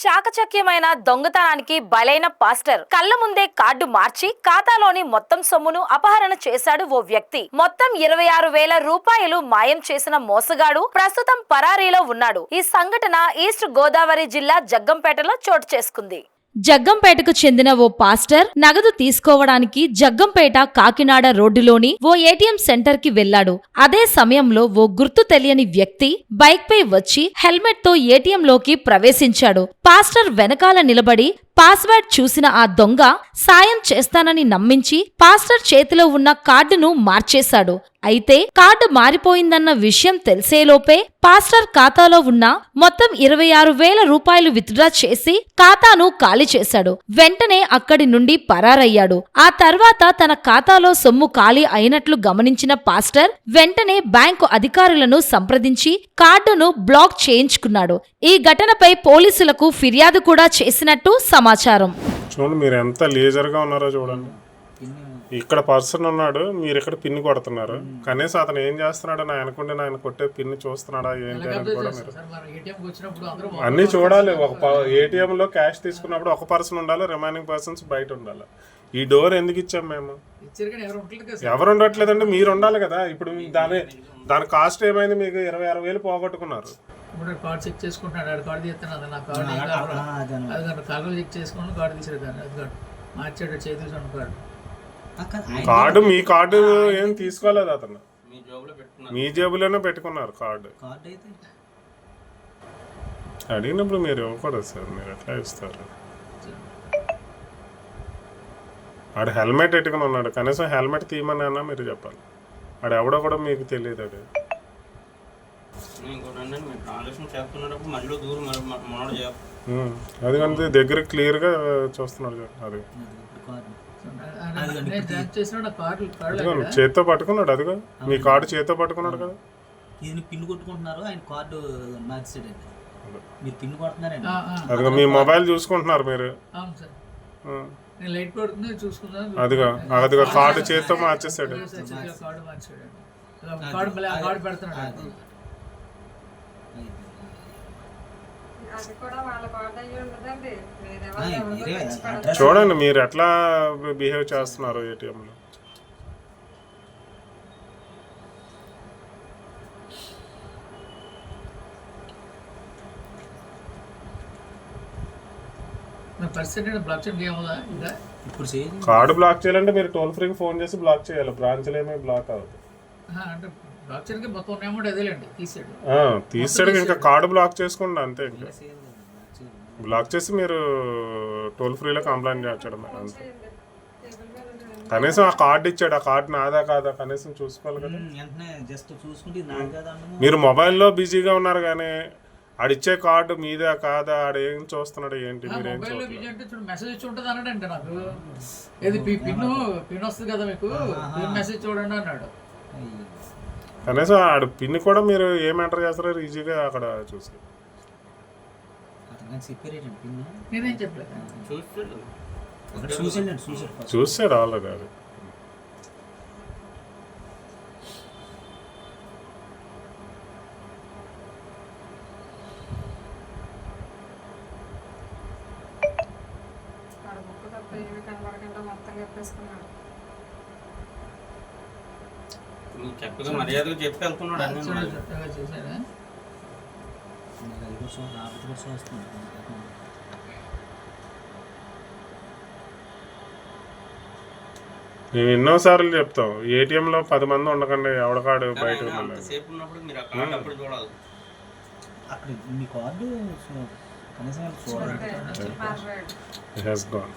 చాకచక్యమైన దొంగతనానికి బలైన పాస్టర్ కళ్ళ ముందే కార్డు మార్చి ఖాతాలోని మొత్తం సొమ్మును అపహరణ చేశాడు ఓ వ్యక్తి. మొత్తం 26,000 రూపాయలు మాయం చేసిన మోసగాడు ప్రస్తుతం పరారీలో ఉన్నాడు. ఈ సంఘటన ఈస్ట్ గోదావరి జిల్లా జగ్గంపేటలో చోటు చేసుకుంది. జగ్గంపేటకు చెందిన ఓ పాస్టర్ నగదు తీసుకోవడానికి జగ్గంపేట కాకినాడ రోడ్డులోని ఓ ఏటీఎం సెంటర్ కి వెళ్లాడు. అదే సమయంలో ఓ గుర్తు తెలియని వ్యక్తి బైక్ పై వచ్చి హెల్మెట్ తో ఏటీఎం లోకి ప్రవేశించాడు. పాస్టర్ వెనకాల నిలబడి పాస్వర్డ్ చూసిన ఆ దొంగ సాయం చేస్తానని నమ్మించి పాస్టర్ చేతిలో ఉన్న కార్డును మార్చేశాడు. అయితే కార్డు మారిపోయిందన్న విషయం తెలిసేలోపే పాస్టర్ ఖాతాలో ఉన్న మొత్తం 26,000 రూపాయలు విత్డ్రా చేసి ఖాతాను ఖాళీ చేశాడు. వెంటనే అక్కడి నుండి పరారయ్యాడు. ఆ తర్వాత తన ఖాతాలో సొమ్ము ఖాళీ అయినట్లు గమనించిన పాస్టర్ వెంటనే బ్యాంకు అధికారులను సంప్రదించి కార్డును బ్లాక్ చేయించుకున్నాడు. ఈ ఘటనపై పోలీసులకు ఫిర్యాదు కూడా చేసినట్టు సమాచారం. చూడండి, మీరు ఎంత లేజర్గా ఉన్నారో చూడండి. ఇక్కడ పర్సన్ ఉన్నాడు, మీరు ఇక్కడ పిన్ కొడుతున్నారు. కనీసం అతను ఏం చేస్తున్నాడు, నా అనుకుంటే ఆయన కొట్టే పిన్ చూస్తున్నాడా ఏంటి అని కూడా మీరు అన్నీ చూడాలి. ఒక ఏటీఎంలో క్యాష్ తీసుకున్నప్పుడు ఒక పర్సన్ ఉండాలి, రిమైనింగ్ పర్సన్స్ బయట ఉండాలి. ఈ డోర్ ఎందుకు ఇచ్చాం మేము? ఎవరు ఉండట్లేదంటే మీరు ఉండాలి కదా. ఇప్పుడు దాని కాస్ట్ ఏమైంది? మీకు 26,000 పోగొట్టుకున్నారు. కార్డు చెక్ చేసుకుంటున్నాడు, కార్డు తీస్తున్నాడు, నా కార్డు కార్డు చెక్ చేసుకుని కార్డు తీసాడు, మార్చాడు, చేతులు కార్డు. కార్డు మీ కార్డు ఏం తీసుకోలేదు అతను, మీ జేబులోనే పెట్టుకున్నారు కార్డు. అడిగినప్పుడు మీరు ఇవ్వకూడదు సార్, మీరు ఎట్లా ఇస్తారు? ఆడు హెల్మెట్ పెట్టుకుని ఉన్నాడు, కనీసం హెల్మెట్ తీయమని అన్నా మీరు చెప్పాలి. ఆడు ఎవడో కూడా మీకు తెలియదు. అది అది కానీ దగ్గర క్లియర్గా చూస్తున్నాడు. అది చేత్తో పట్టుకున్నాడు. అదిగో మీ కార్డు చేత్తో పట్టుకున్నాడు కదా. పిన్ కొట్టుకుంటున్నారు, ఆయన కార్డు మార్చేసాడండి. మీరు పిన్ కొడుతున్నారండి. అదిగో మీ మొబైల్ చూసుకుంటున్నారు మీరు. అదిగో అదిగో కార్డు చేత్తో మార్చేసాడు. చూడండి మీరు ఎట్లా బిహేవ్ చేస్తున్నారు ఏటీఎంలో. కార్డు బ్లాక్ చేయాలంటే మీరు టోల్ ఫ్రీకి ఫోన్ చేసి బ్లాక్ చేయాలి. బ్రాంచ్లో ఏమీ బ్లాక్ అవుతుంది. తీసాడు ఇంకా కార్డు బ్లాక్ చేసుకోండి అంతే. ఇంకా బ్లాక్ చేసి మీరు టోల్ ఫ్రీలో కంప్లైంట్ చేయడం అంతే. కనీసం ఆ కార్డు ఇచ్చాడు, ఆ కార్డు నాదా కాదా కనీసం చూసుకోవాలి కదా. మీరు మొబైల్లో బిజీగా ఉన్నారు కానీ ఆడిచ్చే కార్డు మీదే కాదా, ఆడ ఏం చూస్తున్నాడు ఏంటి మీరేం మెసేజ్ ఇచ్చి ఉంటుంది అన్నాడంటే నాకు ఏది పిన్ వస్తుంది కదా మీకు మెసేజ్ చూడండి అన్నాడు. కనీసం ఆడు పిన్ కూడా మీరు ఏం ఎంటర్ చేస్తారో ఈజీగా అక్కడ చూసి చూసాడు ఆల్రెడీ. అది చక్కగా మర్యాదగా చెప్పి వెళ్తున్నాడు. మేము ఎన్నోసార్లు చెప్తాం, ఏటీఎంలో 10 మంది ఉండకండి, ఎవడకాడు బయట మీ కార్డు has gone.